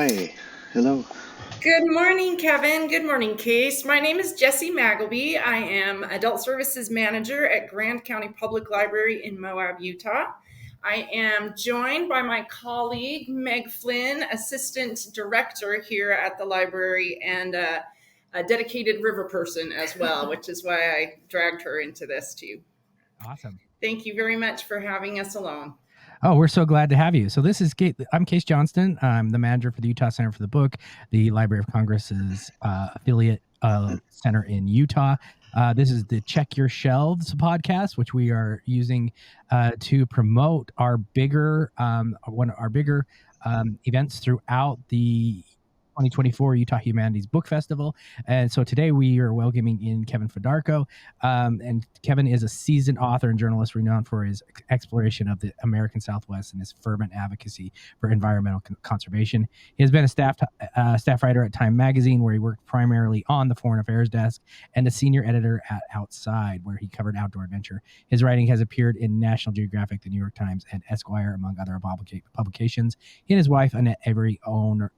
Hi. Hello. Good morning, Kevin. Good morning, Case. My name is Jessie Magleby. I am Adult Services Manager at Grand County Public Library in Moab, Utah. I am joined by my colleague, Meg Flynn, Assistant Director here at the library and a dedicated river person as well, which is why I dragged her into this too. Awesome. Thank you very much for having us along. Oh, we're so glad to have you. So this is I'm Case Johnston. I'm the manager for the Utah Center for the Book, the Library of Congress's affiliate center in Utah. This is the Check Your Shelves podcast, which we are using to promote our bigger events throughout the 2024 Utah Humanities Book Festival. And so today we are welcoming in Kevin Fedarko. And Kevin is a seasoned author and journalist renowned for his exploration of the American Southwest and his fervent advocacy for environmental conservation. He has been a staff writer at Time Magazine, where he worked primarily on the foreign affairs desk, and a senior editor at Outside, where he covered outdoor adventure. His writing has appeared in National Geographic, the New York Times, and Esquire, among other publications. He and his wife, Annette Avery, owner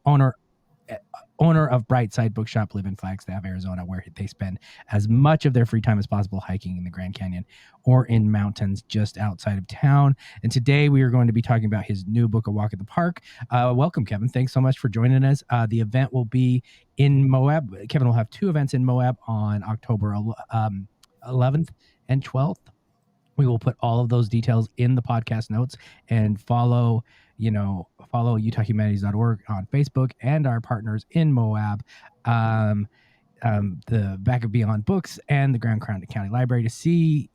of Brightside Bookshop, live in Flagstaff, Arizona, where they spend as much of their free time as possible hiking in the Grand Canyon or in mountains just outside of town. And today we are going to be talking about his new book, A Walk at the Park. Welcome, Kevin. Thanks so much for joining us. The event will be in Moab. Kevin will have two events in Moab on October 11th and 12th. We will put all of those details in the podcast notes, and follow UtahHumanities.org on Facebook and our partners in Moab, the Back of Beyond Books and the Grand County Library, to see,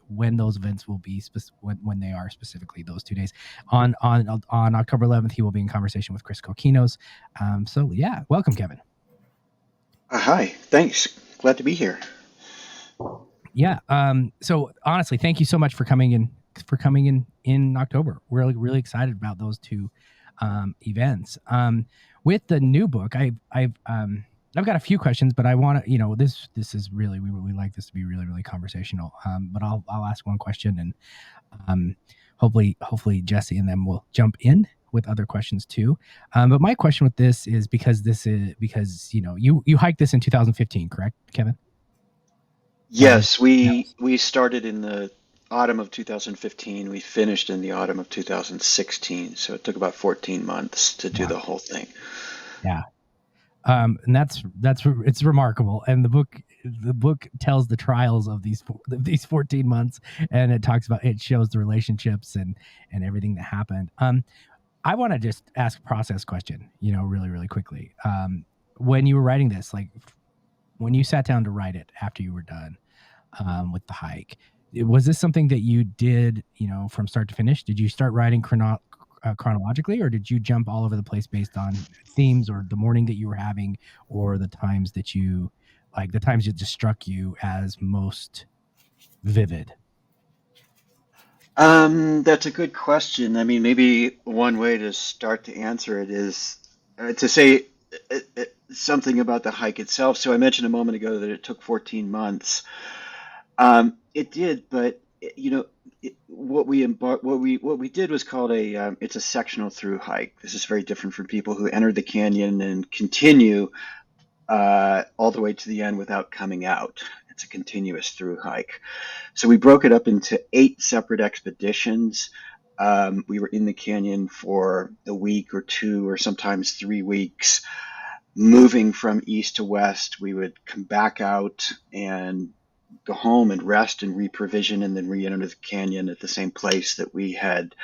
when those events will be, when they are specifically those 2 days. On October 11th, he will be in conversation with Chris Kokinos. So yeah, welcome, Kevin. Hi. Thanks. Glad to be here. Yeah. So honestly, thank you so much for coming in October. We're really excited about those two events. With the new book, I've got a few questions, but I want to, this is really, we really like this to be really conversational. But I'll ask one question, and hopefully Jessie and them will jump in with other questions too. But my question with this is because you hiked this in 2015, correct, Kevin? Yes, we started in the autumn of 2015. We finished in the autumn of 2016. So it took about 14 months to do the whole thing. Yeah. And it's remarkable. And the book tells the trials of these 14 months, and it shows the relationships and everything that happened. I want to just ask a process question, really quickly. When you were writing this, like when you sat down to write it after you were done with the hike, was this something that you did, from start to finish? Did you start writing chronologically, or did you jump all over the place based on themes, or the morning that you were having, or the times that just struck you as most vivid? That's a good question. I mean, maybe one way to start to answer it is to say something about the hike itself. So I mentioned a moment ago that it took 14 months. It did, but what we did was called it's a sectional through hike. This is very different from people who enter the canyon and continue all the way to the end without coming out. It's a continuous through hike. So we broke it up into 8 separate expeditions. We were in the canyon for a week or 2 or sometimes 3 weeks, moving from east to west. We would come back out and go home and rest and reprovision, and then re-enter the canyon at the same place that we had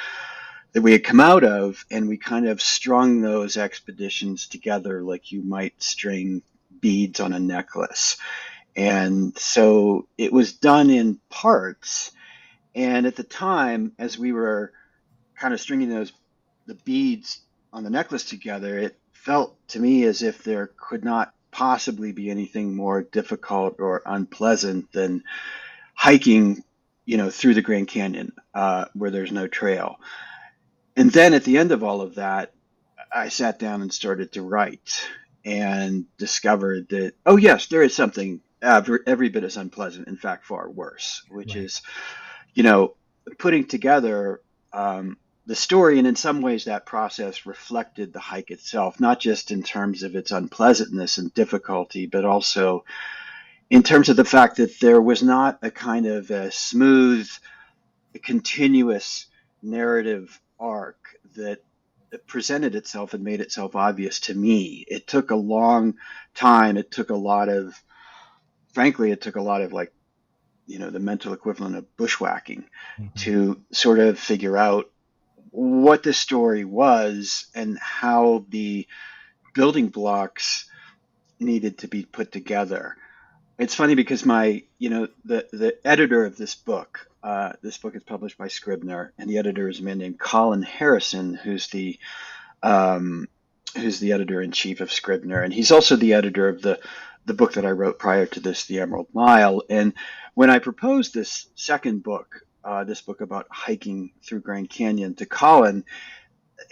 come out of. And we kind of strung those expeditions together like you might string beads on a necklace. And so it was done in parts. And at the time, as we were kind of stringing the beads on the necklace together, it felt to me as if there could not possibly be anything more difficult or unpleasant than hiking, through the Grand Canyon, where there's no trail. And then at the end of all of that, I sat down and started to write, and discovered that, oh yes, there is something every bit as unpleasant, in fact, far worse, which Right. is, putting together the story, and in some ways that process reflected the hike itself, not just in terms of its unpleasantness and difficulty, but also in terms of the fact that there was not a kind of a smooth, continuous narrative arc that presented itself and made itself obvious to me. It took a long time. It took a lot of, frankly, it took a lot of like, the mental equivalent of bushwhacking Mhm. to sort of figure out what the story was and how the building blocks needed to be put together. It's funny because the editor of this book is published by Scribner, and the editor is a man named Colin Harrison, um, who's the editor in chief of Scribner, and he's also the editor of the book that I wrote prior to this, The Emerald Mile. And when I proposed this second book, this book about hiking through Grand Canyon to Colin,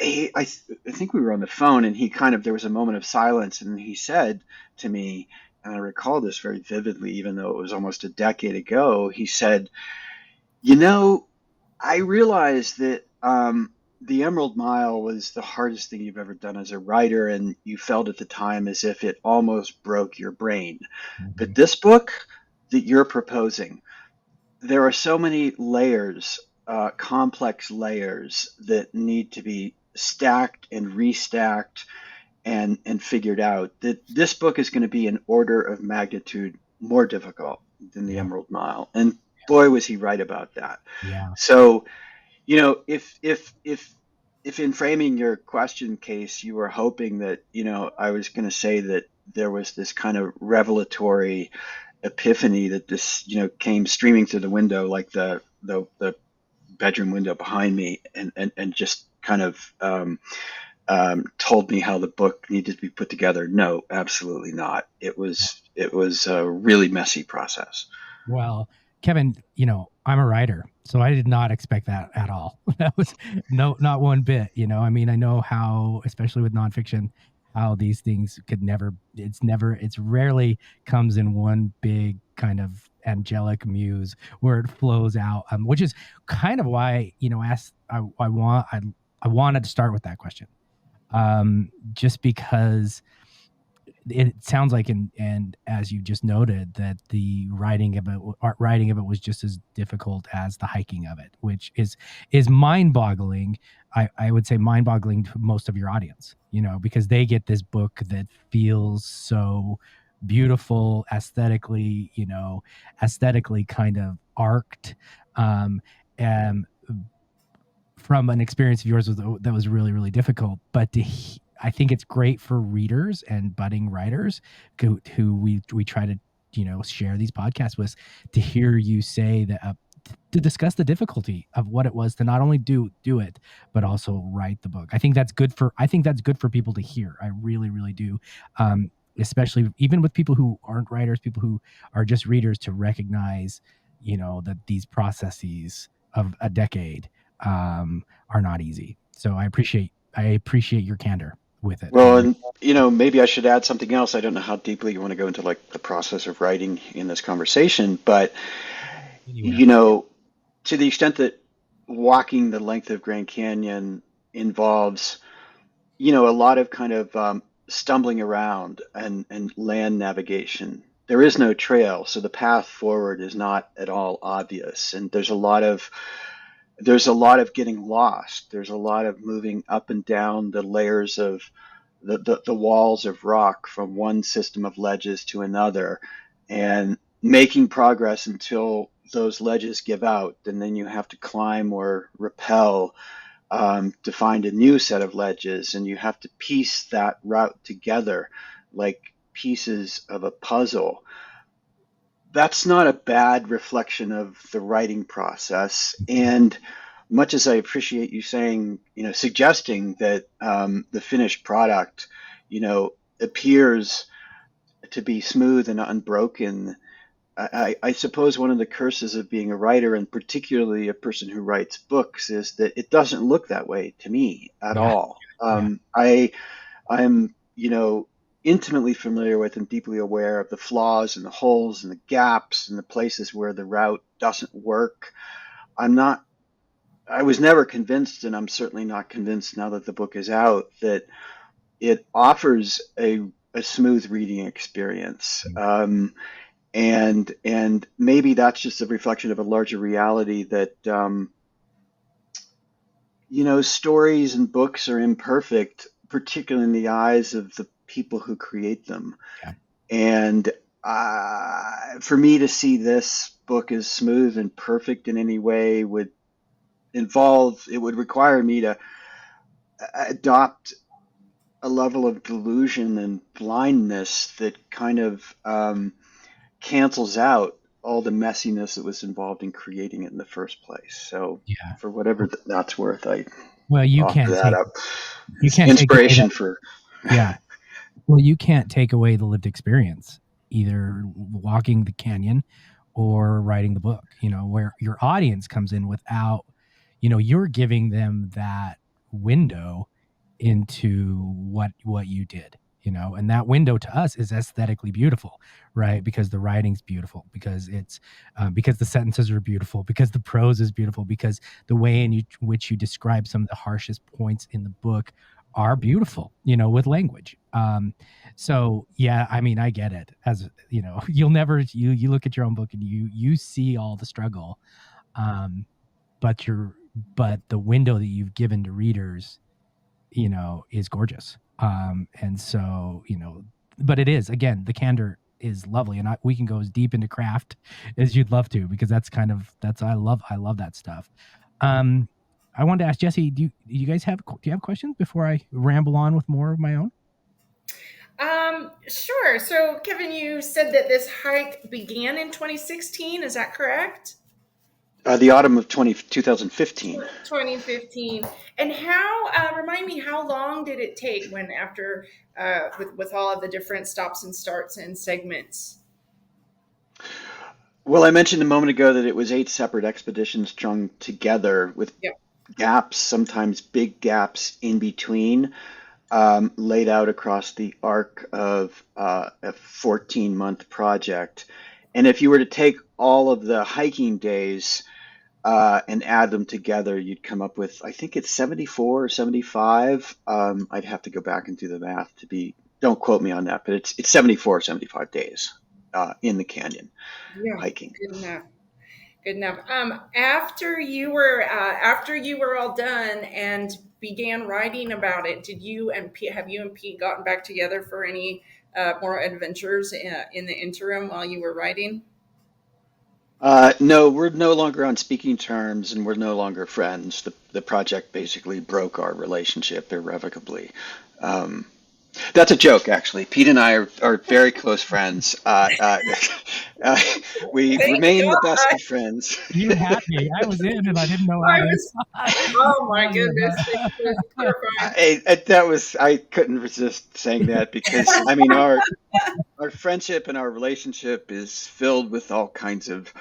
I think we were on the phone, and there was a moment of silence, and he said to me, and I recall this very vividly, even though it was almost a decade ago. He said, "You know, I realized that the Emerald Mile was the hardest thing you've ever done as a writer, and you felt at the time as if it almost broke your brain. But Mhm. this book that you're proposing, there are so many layers, complex layers that need to be stacked and restacked and figured out, that this book is going to be an order of magnitude more difficult than the Yeah. Emerald Mile." And boy, was he right about that. Yeah. So, if in framing your question, Case, you were hoping that, I was going to say that there was this kind of revelatory epiphany that this, came streaming through the window, like the bedroom window behind me, and just kind of told me how the book needed to be put together. No, absolutely not. It was a really messy process. Well, Kevin, I'm a writer, so I did not expect that at all. That was not one bit. I mean, I know how, especially with nonfiction, how these things could never. It's rarely comes in one big kind of angelic muse where it flows out. Which is kind of why asked. I wanted to start with that question, just because it sounds like, and as you just noted, that the writing of it was just as difficult as the hiking of it, which is mind-boggling. I would say mind-boggling to most of your audience, because they get this book that feels so beautiful aesthetically, aesthetically kind of arced, and from an experience of yours that was really really difficult, but I think it's great for readers and budding writers who we try to share these podcasts with, to hear you say that, to discuss the difficulty of what it was to not only do it but also write the book. I think that's good for people to hear. I really really do. Especially even with people who aren't writers, people who are just readers, to recognize that these processes of a decade, are not easy. So I appreciate your candor with it. Well, and maybe I should add something else. I don't know how deeply you want to go into like the process of writing in this conversation, but Anywhere. you know, to the extent that walking the length of Grand Canyon involves, a lot of kind of stumbling around and land navigation. There is no trail, so the path forward is not at all obvious, and there's a lot of getting lost. There's a lot of moving up and down the layers of the walls of rock from one system of ledges to another, and making progress until those ledges give out, and then you have to climb or rappel to find a new set of ledges, and you have to piece that route together like pieces of a puzzle. That's not a bad reflection of the writing process. And much as I appreciate you saying, suggesting that the finished product, appears to be smooth and unbroken, I suppose one of the curses of being a writer, and particularly a person who writes books, is that it doesn't look that way to me at Yeah. all. Yeah. I'm, intimately familiar with and deeply aware of the flaws and the holes and the gaps and the places where the route doesn't work. I'm not I was never convinced, and I'm certainly not convinced now that the book is out, that it offers a smooth reading experience. And maybe that's just a reflection of a larger reality that stories and books are imperfect, particularly in the eyes of the people who create them. Yeah. And for me to see this book as smooth and perfect in any way would require me to adopt a level of delusion and blindness that kind of cancels out all the messiness that was involved in creating it in the first place. So, Yeah. for whatever that's worth, I Well, you offer can't that take up. you It's can't take away that. inspiration for. Yeah. Well, you can't take away the lived experience, either walking the canyon or writing the book, where your audience comes in without, you're giving them that window into what you did, and that window to us is aesthetically beautiful, right? Because the writing's beautiful, because it's because the sentences are beautiful, because the prose is beautiful, because the way in which you describe some of the harshest points in the book are beautiful, with language. So yeah, I mean, I get it. As you'll never you look at your own book and you see all the struggle, um, but the window that you've given to readers, is gorgeous. And so, but it is, again, the candor is lovely, and we can go as deep into craft as you'd love to, because I love that stuff. Um, I wanted to ask Jesse, do you have questions before I ramble on with more of my own? Sure. So, Kevin, you said that this hike began in 2016. Is that correct? The autumn of 2015. 2015. And how? Remind me, how long did it take when after with all of the different stops and starts and segments? Well, I mentioned a moment ago that it was 8 separate expeditions strung together with Yep. gaps, sometimes big gaps in between, laid out across the arc of a 14-month project. And if you were to take all of the hiking days and add them together, you'd come up with, I think it's 74 or 75. I'd have to go back and do the math don't quote me on that, but it's 74 or 75 days in the canyon Yeah. hiking. Good enough. Good enough. After you were all done and began writing about it, did you and Pete have you and Pete gotten back together for any more adventures in the interim while you were writing? No, we're no longer on speaking terms and we're no longer friends. The project basically broke our relationship irrevocably. Um, that's a joke, actually. Pete and I are very close friends. Uh, we Thank remain the best God. of friends. You had me. I was in, and I didn't know I how was. to. Oh my goodness! Thank you for clarifying. I couldn't resist saying that because I mean our friendship and our relationship is filled with all kinds of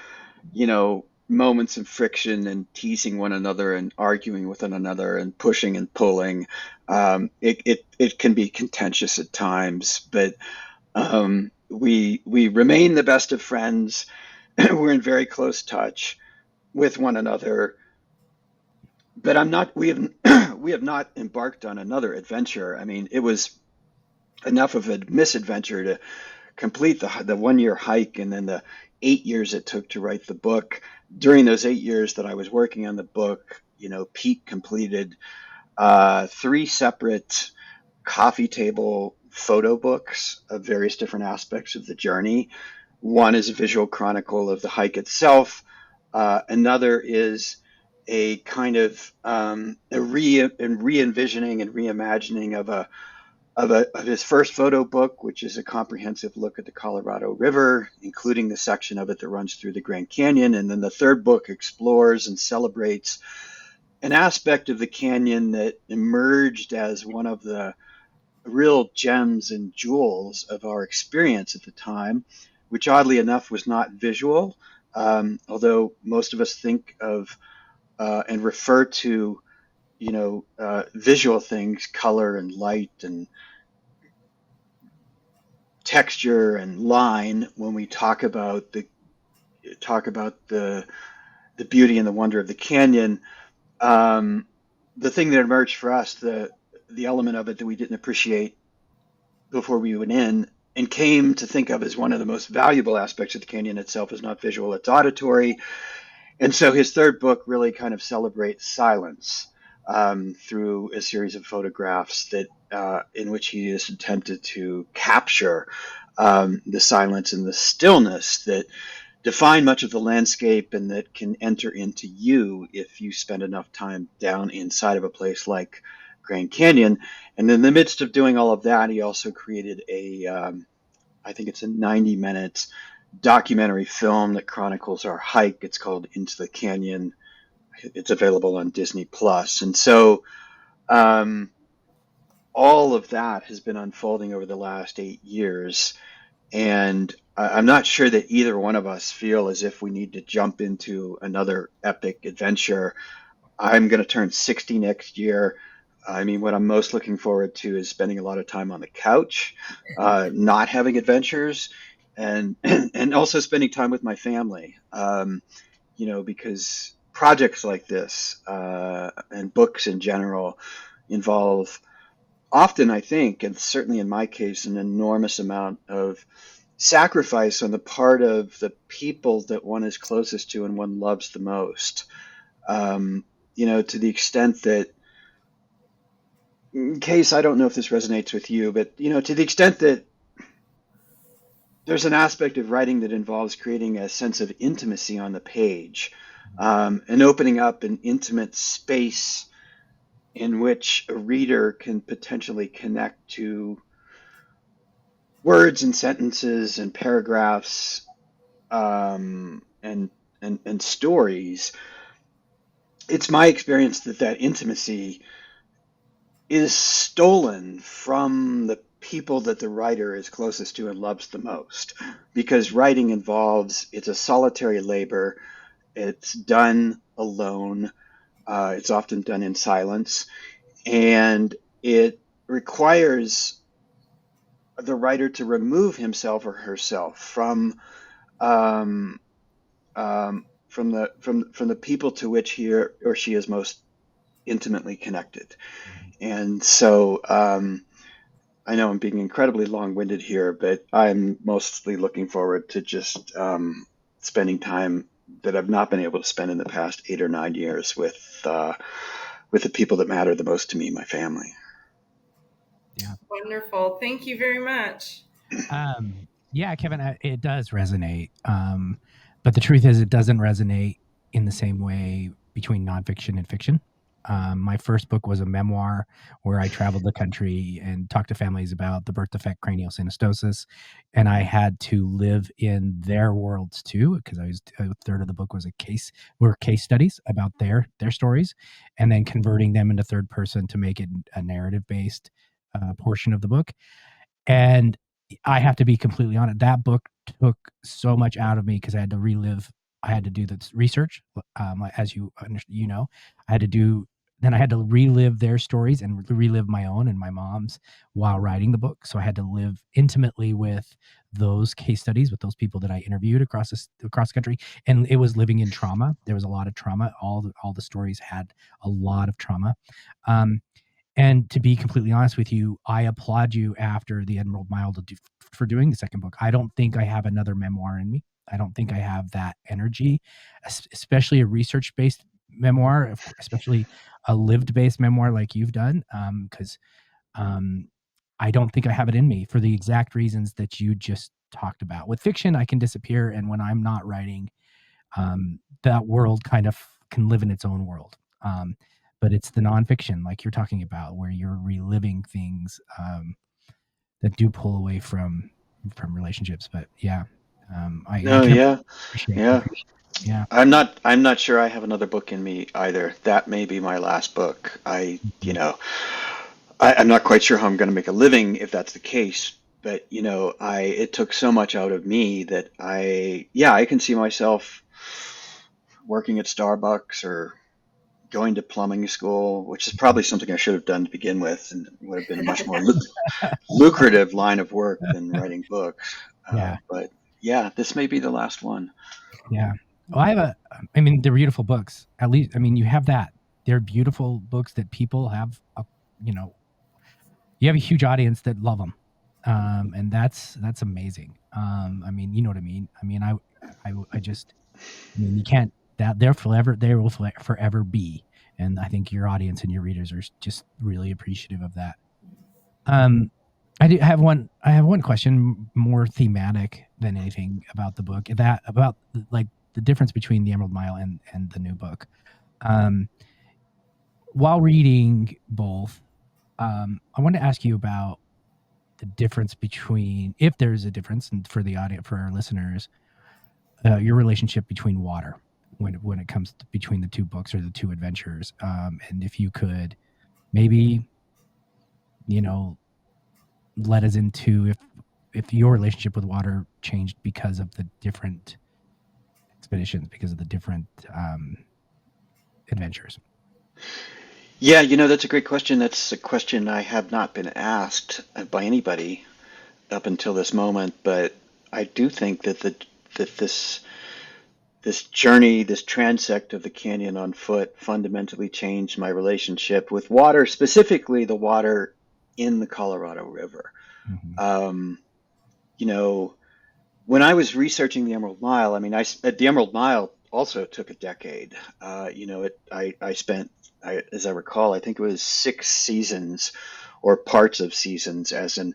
moments of friction and teasing one another and arguing with one another and pushing and pulling. It can be contentious at times, but we remain the best of friends. We're in very close touch with one another. But I'm not. We have we have not embarked on another adventure. I mean, it was enough of a misadventure to complete the 1 year hike and then the 8 years it took to write the book. During those 8 years that I was working on the book, Pete completed 3 separate coffee table photo books of various different aspects of the journey. One is a visual chronicle of the hike itself. Another is a kind of re-envisioning and reimagining of his first photo book, which is a comprehensive look at the Colorado River, including the section of it that runs through the Grand Canyon. And then the third book explores and celebrates an aspect of the canyon that emerged as one of the real gems and jewels of our experience at the time, which oddly enough was not visual, although most of us think of and refer to, visual things, color and light and texture and line when we talk about the beauty and the wonder of the canyon. um, the thing that emerged for us, the element of it that we didn't appreciate before we went in and came to think of as one of the most valuable aspects of the canyon itself is not visual, it's auditory. And so his third book really kind of celebrates silence through a series of photographs that in which he has attempted to capture the silence and the stillness that define much of the landscape and that can enter into you if you spend enough time down inside of a place like Grand Canyon. And in the midst of doing all of that, he also created I think it's a 90-minute documentary film that chronicles our hike. It's called Into the Canyon. It's available on Disney Plus. And so um, all of that has been unfolding over the last 8 years. And I'm not sure that either one of us feel as if we need to jump into another epic adventure. I'm going to turn 60 next year. I mean, what I'm most looking forward to is spending a lot of time on the couch, not having adventures, and and also spending time with my family. Because projects like this and books in general involve often, I think, and certainly in my case, an enormous amount of sacrifice on the part of the people that one is closest to and one loves the most. To the extent that, in case I don't know if this resonates with you, but to the extent that there's an aspect of writing that involves creating a sense of intimacy on the page, and opening up an intimate space in which a reader can potentially connect to words and sentences and paragraphs, and stories. It's my experience that that intimacy is stolen from the people that the writer is closest to and loves the most, because writing involves, it's a solitary labor. It's done alone. It's often done in silence, and it requires the writer to remove himself or herself um, from the people to which he or she is most intimately connected. And so I know I'm being incredibly long-winded here, but I'm mostly looking forward to just spending time that I've not been able to spend in the past 8 or 9 years with the people that matter the most to me, my family. Yeah. Wonderful. Thank you very much. Yeah, Kevin, it does resonate. But the truth is, it doesn't resonate in the same way between nonfiction and fiction. My first book was a memoir where I traveled the country and talked to families about the birth defect craniosynostosis, and I had to live in their worlds too, because a third of the book was were case studies about their stories, and then converting them into third person to make it a narrative based portion of the book. And I have to be completely honest, that book took so much out of me because I had to do this research, as you know, I had to do then I had to relive their stories and relive my own and my mom's while writing the book. So I had to live intimately with those case studies, with those people that I interviewed across the country, and it was living in trauma. There was a lot of trauma. All the stories had a lot of trauma. Um, and to be completely honest with you, I applaud you after the Emerald Mile for doing the second book. I don't think I have another memoir in me. I don't think I have that energy, especially a research based memoir, especially a lived based memoir like you've done. Because I don't think I have it in me for the exact reasons that you just talked about. With fiction, I can disappear, and when I'm not writing, that world kind of can live in its own world. But it's the nonfiction, like you're talking about, where you're reliving things that do pull away from relationships. But yeah, I No, can yeah, appreciate. yeah. Yeah. I'm not sure I have another book in me either. That may be my last book. Mhm. I'm not quite sure how I'm going to make a living if that's the case, but it took so much out of me that yeah, I can see myself working at Starbucks or going to plumbing school, which is probably something I should have done to begin with, and would have been a much more lucrative line of work than writing books. Yeah. But yeah, this may be the last one. Yeah. Well, I mean, they're beautiful books. At least, I mean, you have that. they're beautiful books that people have, you know, you have a huge audience that love them. And that's amazing. I mean, you know what I mean? I mean, I just, I mean, you can't, that they will forever be. And I think your audience and your readers are just really appreciative of that. Um, I have one question more thematic than anything about the book, that about like the difference between the Emerald Mile and the new book. Um, while reading both, I want to ask you about the difference between, if there's a difference, and for the audience, for our listeners, your relationship between water when it comes to between the two books or the two adventures, and if you could maybe, you know, let us into if your relationship with water changed because of the different expeditions, because of the different adventures. Yeah, that's a great question. That's a question I have not been asked by anybody up until this moment, but I do think that this journey, this transect of the canyon on foot fundamentally changed my relationship with water, specifically the water in the Colorado River. Mm-hmm. Um, you know, when I was researching the Emerald Mile, I mean, the Emerald Mile also took a decade. I spent, as I recall, I think it was 6 seasons or parts of seasons as an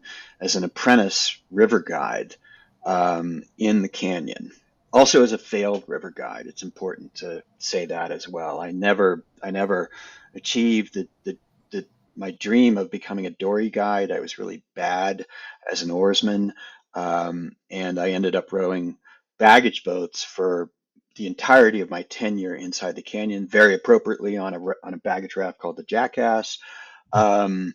apprentice river guide in the canyon. Also, as a failed river guide, it's important to say that as well. I never achieved the my dream of becoming a dory guide. I was really bad as an oarsman, and I ended up rowing baggage boats for the entirety of my tenure inside the canyon, very appropriately on a baggage raft called the Jackass. Um,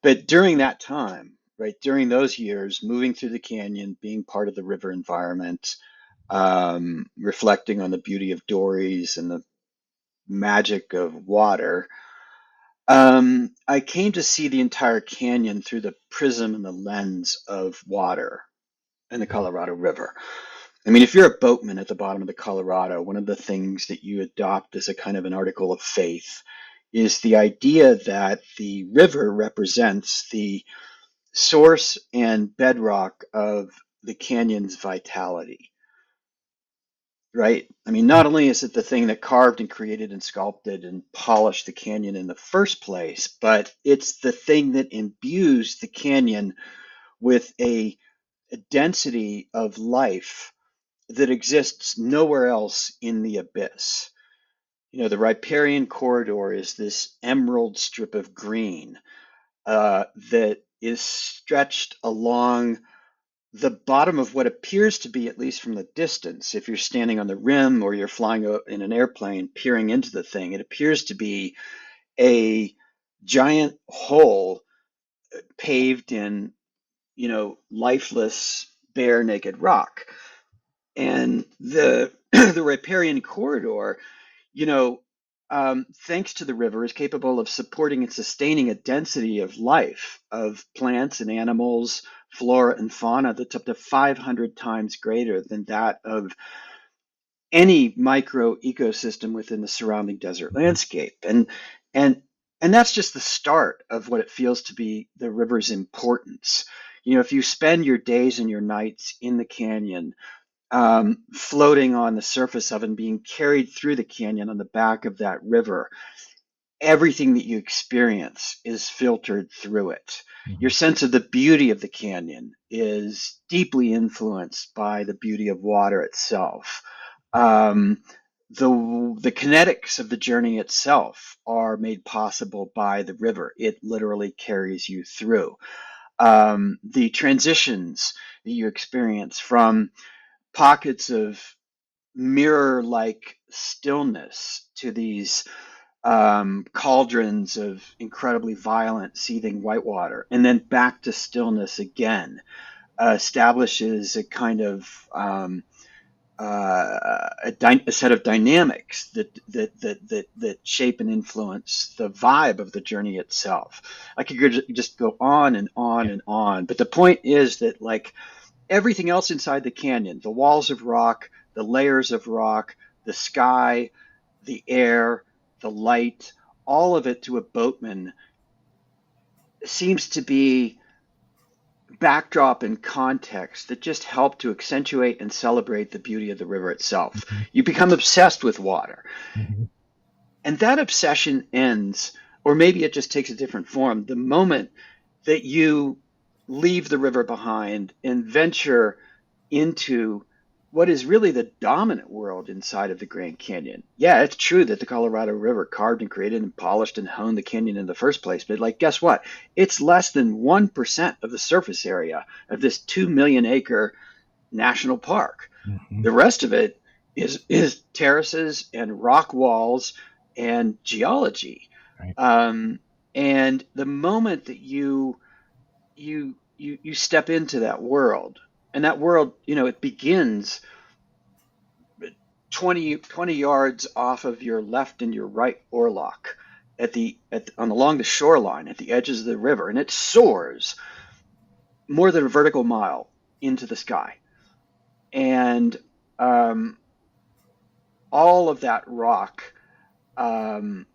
but during that time, right, during those years, moving through the canyon, being part of the river environment, reflecting on the beauty of dories and the magic of water, I came to see the entire canyon through the prism and the lens of water and the Colorado River. I mean, if you're a boatman at the bottom of the Colorado, one of the things that you adopt as a kind of an article of faith is the idea that the river represents the source and bedrock of the canyon's vitality, right? I mean, not only is it the thing that carved and created and sculpted and polished the canyon in the first place, but it's the thing that imbues the canyon with a density of life that exists nowhere else in the abyss. The riparian corridor is this emerald strip of green that is stretched along the bottom of what appears to be, at least from the distance, if you're standing on the rim or you're flying in an airplane peering into the thing, it appears to be a giant hole paved in, lifeless, bare, naked rock. And the the riparian corridor, you know, thanks to the river, is capable of supporting and sustaining a density of life, of plants and animals, flora and fauna that's up to 500 times greater than that of any micro ecosystem within the surrounding desert landscape. And and that's just the start of what it feels to be the river's importance. If you spend your days and your nights in the canyon, floating on the surface of and being carried through the canyon on the back of that river, everything that you experience is filtered through it. Your Mm-hmm. sense of the beauty of the canyon is deeply influenced by the beauty of water itself. Um, the kinetics of the journey itself are made possible by the river. It literally carries you through. The transitions that you experience from pockets of mirror like stillness to these cauldrons of incredibly violent, seething whitewater, and then back to stillness again, establishes a kind of a set of dynamics that shape and influence the vibe of the journey itself. I could just go on and on Yeah. and on, but the point is that, like, everything else inside the canyon, the walls of rock, the layers of rock, the sky, the air, the light, all of it to a boatman seems to be backdrop and context that just help to accentuate and celebrate the beauty of the river itself. Mhm. You become obsessed with water. Mhm. And that obsession ends, or maybe it just takes a different form, the moment that you leave the river behind and venture into what is really the dominant world inside of the Grand Canyon. Yeah, it's true that the Colorado River carved and created and polished and honed the canyon in the first place, but like, guess what? It's less than 1% of the surface area of this 2 million acre national park. Mhm. The rest of it is terraces and rock walls and geology. Right. Um, and the moment that you step into that world, and that world, it begins 20 yards off of your left and your right oarlock along the shoreline at the edges of the river, and it soars more than a vertical mile into the sky. And um, all of that rock um,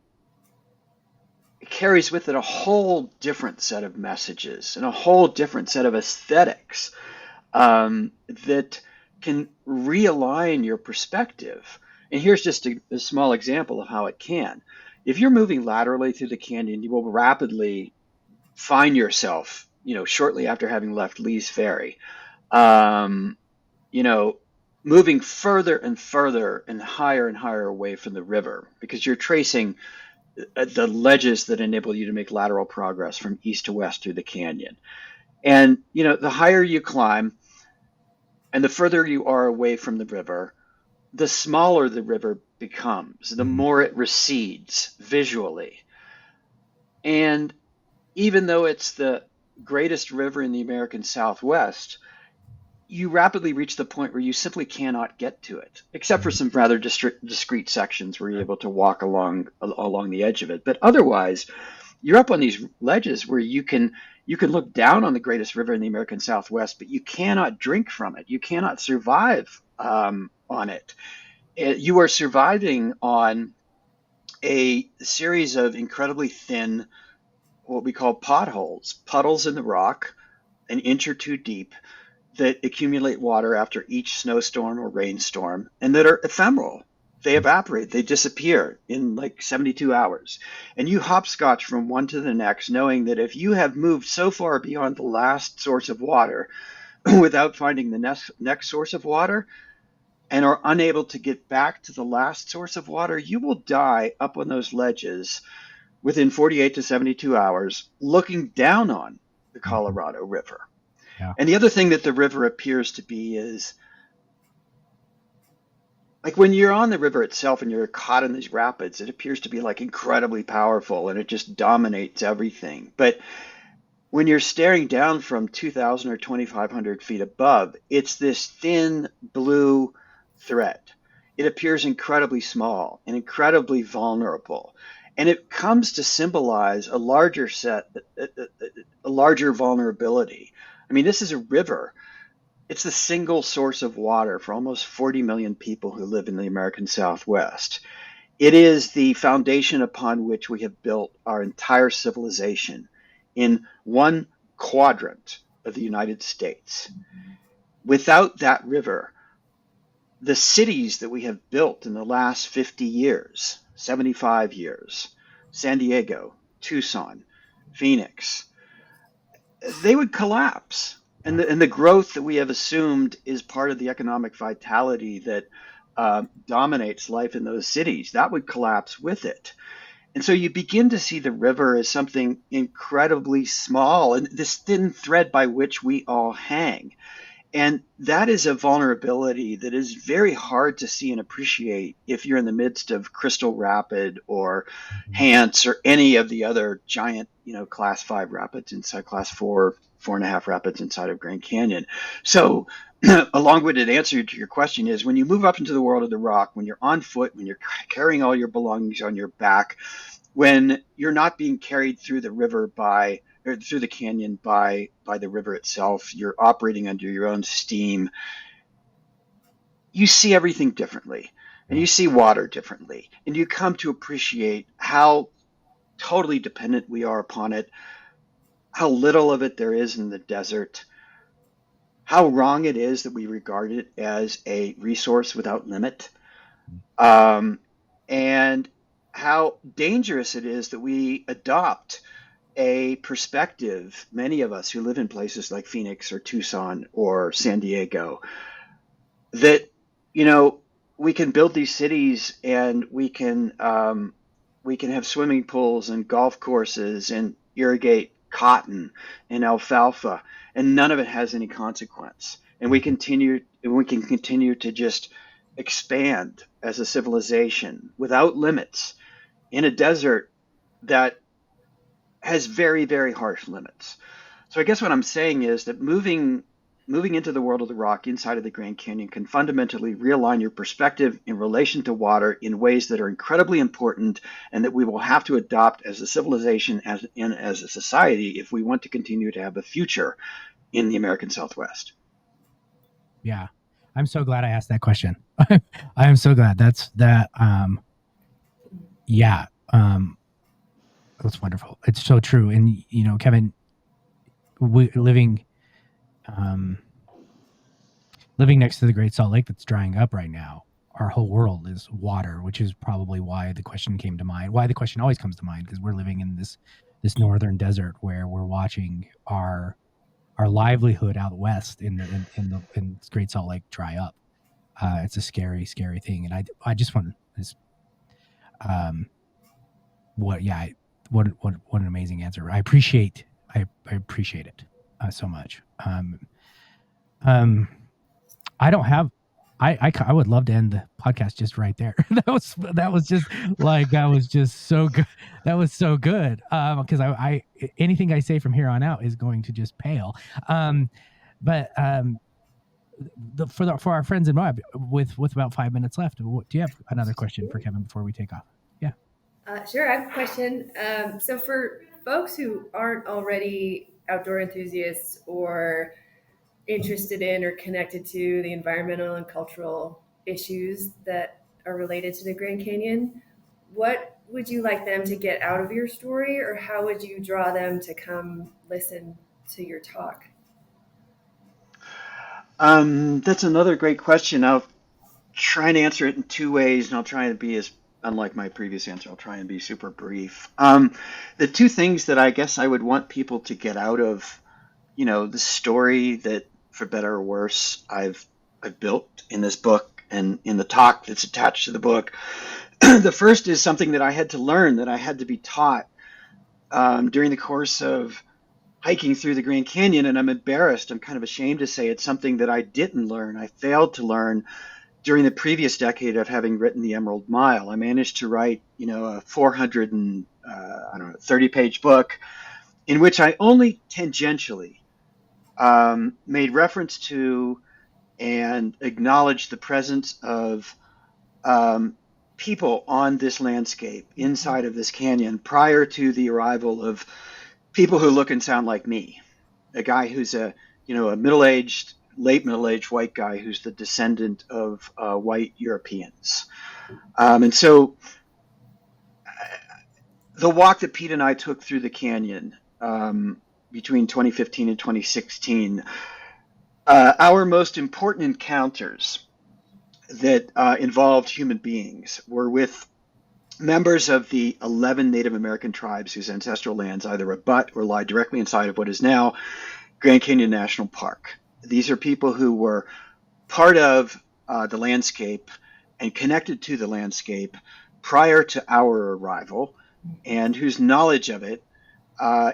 carries with it a whole different set of messages and a whole different set of aesthetics that can realign your perspective. And here's just a small example of how it can. If you're moving laterally through the canyon, you will rapidly find yourself, shortly after having left Lee's Ferry, um, you know, moving further and further and higher away from the river because you're tracing the ledges that enable you to make lateral progress from east to west through the canyon. And, the higher you climb and the further you are away from the river, the smaller the river becomes, the Mhm. more it recedes visually. And even though it's the greatest river in the American Southwest, you rapidly reach the point where you simply cannot get to it, except for Mhm. some rather discrete sections where you're able to walk along the edge of it. But otherwise, you're up on these ledges where you can look down on the greatest river in the American Southwest, but you cannot drink from it. You cannot survive on it. You are surviving on a series of incredibly thin, what we call potholes, puddles in the rock, an inch or two deep, that accumulate water after each snowstorm or rainstorm and that are ephemeral. They evaporate, they disappear in like 72 hours. And you hopscotch from one to the next, knowing that if you have moved so far beyond the last source of water without finding the next source of water and are unable to get back to the last source of water, you will die up on those ledges within 48 to 72 hours, looking down on the Mhm. Colorado River. Yeah. And the other thing that the river appears to be is like when you're on the river itself and you're caught in these rapids, it appears to be like incredibly powerful and it just dominates everything. But when you're staring down from 2,000 or 2,500 feet above, it's this thin blue thread. It appears incredibly small and incredibly vulnerable. And it comes to symbolize a larger vulnerability. I mean, this is a river. It's the single source of water for almost 40 million people who live in the American Southwest. It is the foundation upon which we have built our entire civilization in one quadrant of the United States. Without that river, the cities that we have built in the last 50 years, 75 years, San Diego, Tucson, Phoenix, they would collapse. And Yeah. the growth that we have assumed is part of the economic vitality that dominates life in those cities, that would collapse with it. And so you begin to see the river as something incredibly small and this thin thread by which we all hang. And that is a vulnerability that is very hard to see and appreciate if you're in the midst of Crystal Rapid or Mhm. Hants or any of the other giant, class 5 rapids inside class 4, 4.5 rapids inside of Grand Canyon. So a long-winded answer to your question is when you move up into the world of the rock, when you're on foot, when you're carrying all your belongings on your back, when you're not being carried through the river by or through the canyon by the river itself, you're operating under your own steam, you see everything differently and Yeah. you see water differently and you come to appreciate how totally dependent we are upon it, how little of it there is in the desert, how wrong it is that we regard it as a resource without limit, um, and how dangerous it is that we adopt a perspective, many of us who live in places like Phoenix or Tucson or San Diego, that you know we can build these cities and we can have swimming pools and golf courses and irrigate cotton and alfalfa, and none of it has any consequence. And we can continue to just expand as a civilization without limits in a desert that has very, very harsh limits. So I guess what I'm saying is that moving into the world of the rock inside of the Grand Canyon can fundamentally realign your perspective in relation to water in ways that are incredibly important and that we will have to adopt as a civilization and as a society if we want to continue to have a future in the American Southwest. Yeah. I'm so glad I asked that question. I am so glad. Yeah. That's wonderful. It's so true. And, Kevin, we, um, living next to the Great Salt Lake that's drying up right now, our whole world is water, which is probably why the question came to mind. Why the question always comes to mind, because we're living in this northern desert where we're watching our livelihood out west in Great Salt Lake dry up. It's a scary, scary thing, and I just want this. Um, what yeah, what an amazing answer. I appreciate it so much. Um, I don't have. I would love to end the podcast just right there. that was just like that was just so good. That was so good. Because I anything I say from here on out is going to just pale. But for our friends in Moab, with about 5 minutes left, do you have another question for Kevin before we take off? Yeah. Sure, I have a question. So, for folks who aren't already outdoor enthusiasts or interested in or connected to the environmental and cultural issues that are related to the Grand Canyon, what would you like them to get out of your story, or how would you draw them to come listen to your talk? That's another great question. I'll try and answer it in two ways, and I'll try and be as unlike my previous answer. I'll try and be super brief. The two things that I guess I would want people to get out of, the story that, for better or worse, I've built in this book and in the talk that's attached to the book. The first is something that I had to learn, that I had to be taught during the course of hiking through the Grand Canyon, and I'm embarrassed. I'm kind of ashamed to say it's something that I didn't learn. I failed to learn during the previous decade of having written the Emerald Mile. I managed to write, a 430-page book in which I only tangentially made reference to and acknowledged the presence of people on this landscape inside of this canyon prior to the arrival of people who look and sound like me. A guy who's a late middle-aged white guy who's the descendant of white Europeans. And so the walk that Pete and I took through the canyon between 2015 and 2016, our most important encounters that involved human beings were with members of the 11 Native American tribes whose ancestral lands either abut or lie directly inside of what is now Grand Canyon National Park. These are people who were part of the landscape and connected to the landscape prior to our arrival, and whose knowledge of it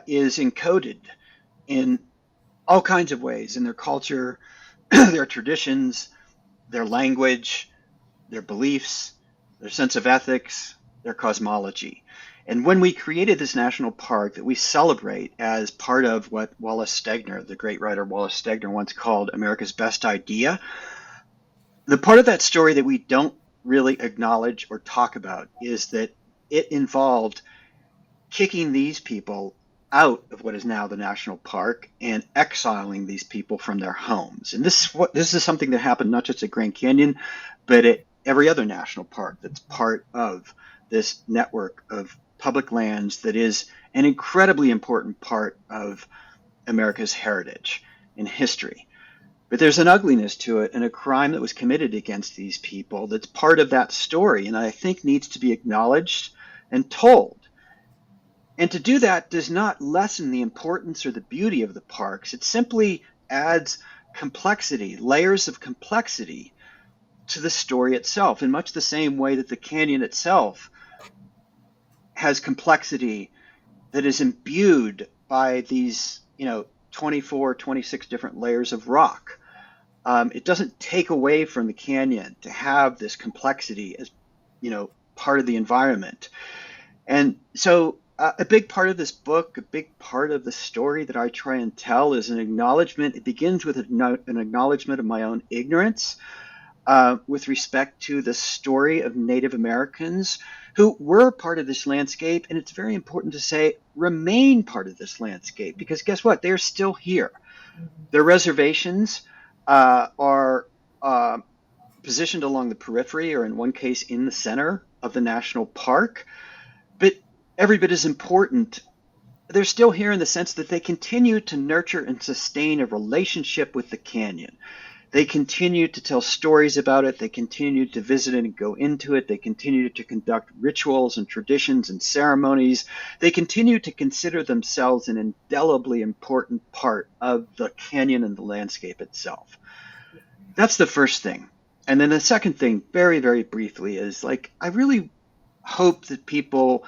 is encoded in all kinds of ways in their culture, their traditions, their language, their beliefs, their sense of ethics, their cosmology. And when we created this national park that we celebrate as part of what Wallace Stegner, the great writer Wallace Stegner, once called America's best idea, the part of that story that we don't really acknowledge or talk about is that it involved kicking these people out of what is now the national park and exiling these people from their homes. And this is something that happened not just at Grand Canyon, but at every other national park that's part of this network of public lands that is an incredibly important part of America's heritage and history. But there's an ugliness to it and a crime that was committed against these people that's part of that story, and I think needs to be acknowledged and told. And to do that does not lessen the importance or the beauty of the parks. It simply adds complexity, layers of complexity to the story itself, in much the same way that the canyon itself has complexity that is imbued by these, 24, 26 different layers of rock. It doesn't take away from the canyon to have this complexity as, part of the environment. And so a big part of this book, a big part of the story that I try and tell is an acknowledgement. It begins with an acknowledgement of my own ignorance with respect to the story of Native Americans who were part of this landscape. And it's very important to say remain part of this landscape, because guess what? They're still here. Their reservations are positioned along the periphery, or in one case in the center of the national park. But every bit as important, they're still here in the sense that they continue to nurture and sustain a relationship with the canyon. They continue to tell stories about it. They continue to visit it and go into it. They continue to conduct rituals and traditions and ceremonies. They continue to consider themselves an indelibly important part of the canyon and the landscape itself. That's the first thing. And then the second thing, very, very briefly, is I really hope that people,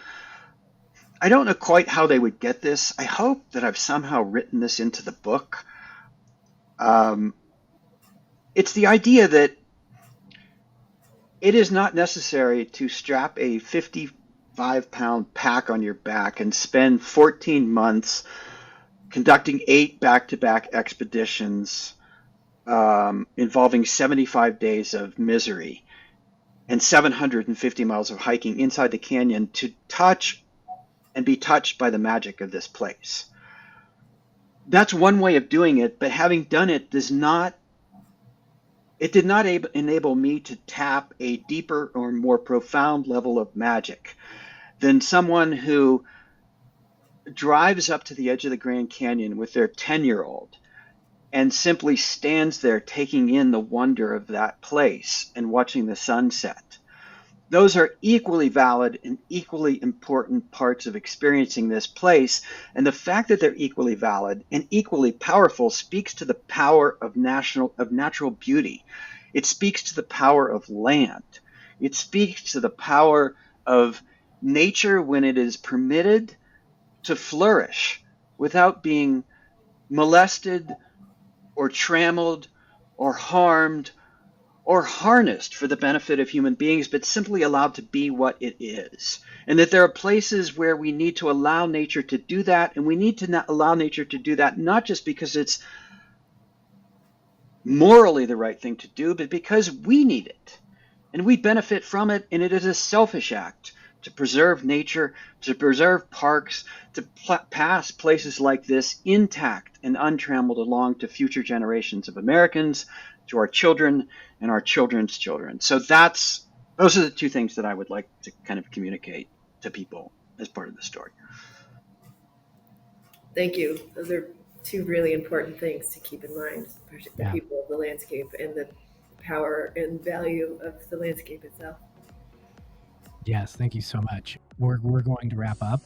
I don't know quite how they would get this. I hope that I've somehow written this into the book. It's the idea that it is not necessary to strap a 55-pound pack on your back and spend 14 months conducting 8 back-to-back expeditions involving 75 days of misery and 750 miles of hiking inside the canyon to touch and be touched by the magic of this place. That's one way of doing it, but having done it did not enable me to tap a deeper or more profound level of magic than someone who drives up to the edge of the Grand Canyon with their 10-year-old and simply stands there taking in the wonder of that place and watching the sunset. Those are equally valid and equally important parts of experiencing this place. And the fact that they're equally valid and equally powerful speaks to the power of natural beauty. It speaks to the power of land. It speaks to the power of nature when it is permitted to flourish without being molested or trammeled or harmed or harnessed for the benefit of human beings, but simply allowed to be what it is. And that there are places where we need to allow nature to do that, and we need to not allow nature to do that not just because it's morally the right thing to do, but because we need it. And we benefit from it, and it is a selfish act to preserve nature, to preserve parks, to pass places like this intact and untrammeled along to future generations of Americans, to our children and our children's children. So those are the two things that I would like to kind of communicate to people as part of the story. Thank you. Those are two really important things to keep in mind, the people of the landscape and the power and value of the landscape itself. Yes, thank you so much. We're going to wrap up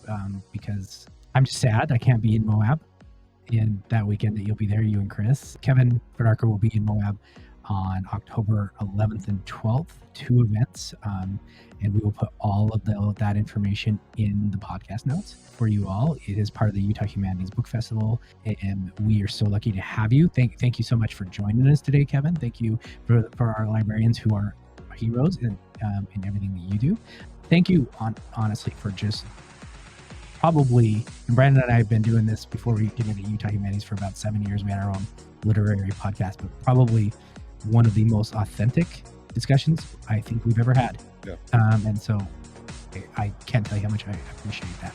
because I'm just sad I can't be in Moab in that weekend that you'll be there, you and Chris. Kevin Fedarko will be in Moab on October 11th and 12th, 2 events, and we will put all of that information in the podcast notes for you all. It is part of the Utah Humanities Book Festival, and we are so lucky to have you. Thank you so much for joining us today, Kevin. Thank you for our librarians who are heroes in everything that you do. Thank you, honestly, for just probably, and Brandon and I have been doing this before we get into Utah Humanities for about 7 years. We had our own literary podcast, but probably one of the most authentic discussions I think we've ever had. Yeah. And so I can't tell you how much I appreciate that.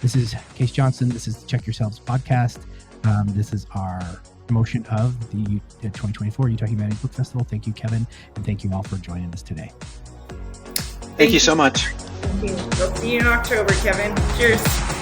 This is Case Johnson. This is the Check Yourselves podcast. This is our promotion of the 2024 Utah Humanities Book Festival. Thank you, Kevin, and thank you all for joining us today. Thank you so much. Thank you. We'll see you in October, Kevin. Cheers.